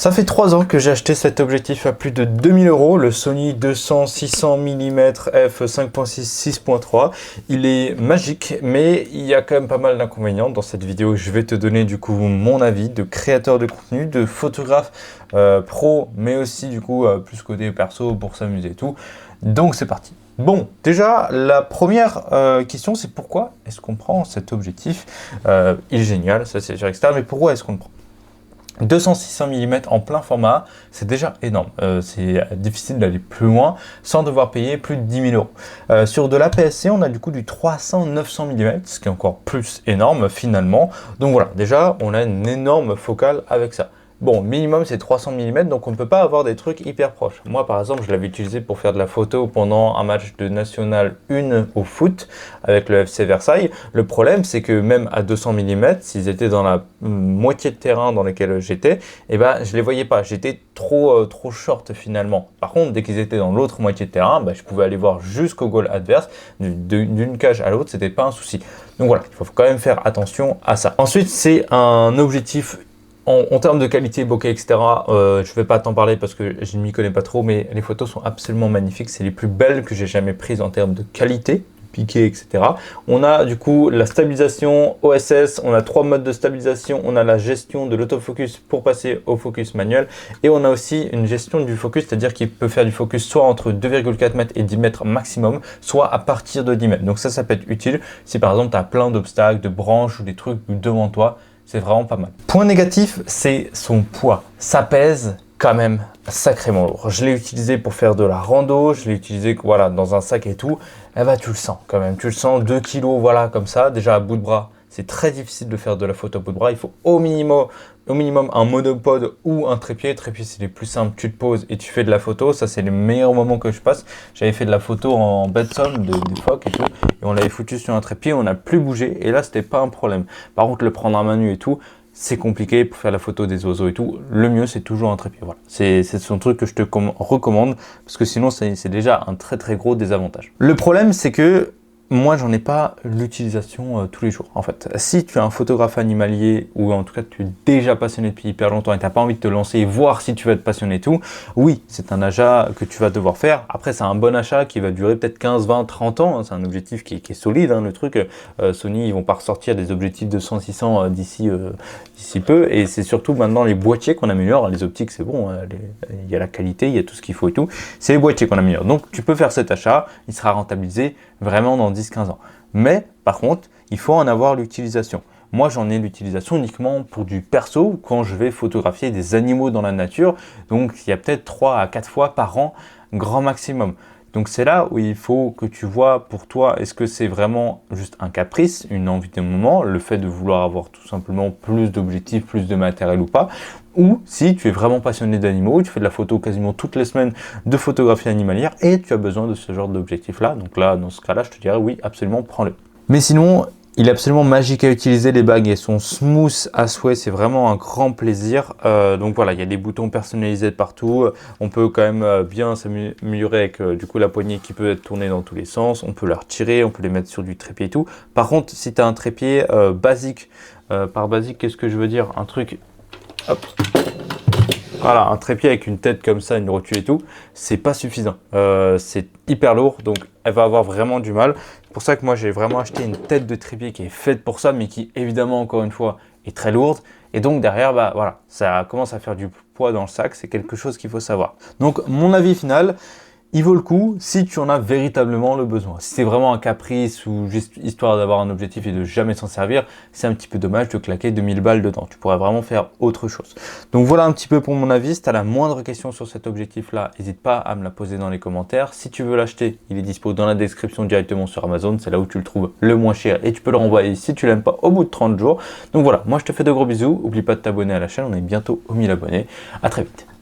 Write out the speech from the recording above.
Ça fait 3 ans que j'ai acheté cet objectif à plus de 2000 €, le Sony 200-600 mm f 5.6 6.3. Il est magique, mais il y a quand même pas mal d'inconvénients. Dans cette vidéo, je vais te donner du coup mon avis de créateur de contenu, de photographe pro, mais aussi du coup plus côté perso pour s'amuser et tout. Donc c'est parti. Bon, déjà, la première question, c'est pourquoi est-ce qu'on prend cet objectif? Il est génial, ça c'est sûr, etc. Mais pourquoi est-ce qu'on le prend? 200-600 mm en plein format, c'est déjà énorme. C'est difficile d'aller plus loin sans devoir payer plus de 10 000 €. Sur de l'APS-C, on a du coup du 300-900 mm, ce qui est encore plus énorme finalement. Donc voilà, déjà, on a une énorme focale avec ça. Bon, minimum c'est 300 mm, donc on ne peut pas avoir des trucs hyper proches. Moi par exemple, je l'avais utilisé pour faire de la photo pendant un match de National 1 au foot avec le FC Versailles. Le problème c'est que même à 200 mm, s'ils étaient dans la moitié de terrain dans lequel j'étais, eh ben, je les voyais pas, j'étais trop short finalement. Par contre, dès qu'ils étaient dans l'autre moitié de terrain, je pouvais aller voir jusqu'au goal adverse, d'une cage à l'autre, c'était pas un souci. Donc voilà, il faut quand même faire attention à ça. Ensuite, c'est un objectif en termes de qualité, bokeh, etc., je ne vais pas t'en parler parce que je ne m'y connais pas trop, mais les photos sont absolument magnifiques. C'est les plus belles que j'ai jamais prises en termes de qualité, piqué, etc. On a du coup la stabilisation OSS, on a 3 modes de stabilisation, on a la gestion de l'autofocus pour passer au focus manuel, et on a aussi une gestion du focus, c'est-à-dire qu'il peut faire du focus soit entre 2,4 mètres et 10 mètres maximum, soit à partir de 10 mètres. Donc ça peut être utile si par exemple tu as plein d'obstacles, de branches ou des trucs devant toi. C'est vraiment pas mal. Point négatif, c'est son poids. Ça pèse quand même sacrément lourd. Je l'ai utilisé pour faire de la rando, je l'ai utilisé voilà, dans un sac et tout. Eh ben, tu le sens quand même. Tu le sens 2 kilos, voilà, comme ça. Déjà à bout de bras, c'est très difficile de faire de la photo à bout de bras. Il faut au minimum un monopode ou un trépied. Trépied, c'est les plus simples. Tu te poses et tu fais de la photo. Ça, c'est les meilleurs moments que je passe. J'avais fait de la photo en bête somme, des phoques et tout. Et on l'avait foutu sur un trépied, on n'a plus bougé. Et là, c'était pas un problème. Par contre, le prendre à main nue et tout, c'est compliqué pour faire la photo des oiseaux et tout. Le mieux, c'est toujours un trépied. Voilà. C'est son truc que je te recommande parce que sinon, c'est déjà un très très gros désavantage. Le problème, c'est que moi, j'en ai pas l'utilisation tous les jours. En fait, si tu es un photographe animalier ou en tout cas tu es déjà passionné depuis hyper longtemps et tu n'as pas envie de te lancer et voir si tu vas être passionné et tout, oui, c'est un achat que tu vas devoir faire. Après, c'est un bon achat qui va durer peut-être 15, 20, 30 ans. C'est un objectif qui est solide. Le truc, Sony, ils vont pas ressortir des objectifs de 100-600 d'ici peu. Et c'est surtout maintenant les boîtiers qu'on améliore. Les optiques, c'est bon. Il y a la qualité, il y a tout ce qu'il faut et tout. C'est les boîtiers qu'on améliore. Donc, tu peux faire cet achat. Il sera rentabilisé vraiment dans 10-15 ans. Mais par contre, il faut en avoir l'utilisation. Moi, j'en ai l'utilisation uniquement pour du perso, quand je vais photographier des animaux dans la nature. Donc, il y a peut-être 3 à 4 fois par an, grand maximum. Donc, c'est là où il faut que tu vois pour toi, est-ce que c'est vraiment juste un caprice, une envie de moment, le fait de vouloir avoir tout simplement plus d'objectifs, plus de matériel ou pas, ou si tu es vraiment passionné d'animaux, tu fais de la photo quasiment toutes les semaines de photographie animalière et tu as besoin de ce genre d'objectif-là. Donc là, dans ce cas-là, je te dirais oui, absolument, prends-le. Mais sinon, il est absolument magique à utiliser, les bagues, elles sont smooth à souhait, c'est vraiment un grand plaisir. Donc voilà, il y a des boutons personnalisés de partout. On peut quand même bien s'améliorer avec du coup la poignée qui peut être tournée dans tous les sens. On peut la retirer, on peut les mettre sur du trépied et tout. Par contre, si tu as un trépied basique, par basique, qu'est-ce que je veux dire? Un truc, hop, voilà, un trépied avec une tête comme ça, une rotule et tout, c'est pas suffisant. C'est hyper lourd, donc elle va avoir vraiment du mal. C'est pour ça que moi, j'ai vraiment acheté une tête de trépied qui est faite pour ça, mais qui, évidemment, encore une fois, est très lourde. Et donc, derrière, voilà, ça commence à faire du poids dans le sac. C'est quelque chose qu'il faut savoir. Donc, mon avis final, il vaut le coup si tu en as véritablement le besoin. Si c'est vraiment un caprice ou juste histoire d'avoir un objectif et de jamais s'en servir, c'est un petit peu dommage de claquer 2000 balles dedans. Tu pourrais vraiment faire autre chose. Donc voilà un petit peu pour mon avis. Si tu as la moindre question sur cet objectif-là, n'hésite pas à me la poser dans les commentaires. Si tu veux l'acheter, il est dispo dans la description directement sur Amazon. C'est là où tu le trouves le moins cher et tu peux le renvoyer si tu l'aimes pas au bout de 30 jours. Donc voilà, moi je te fais de gros bisous. N'oublie pas de t'abonner à la chaîne. On est bientôt aux 1000 abonnés. À très vite.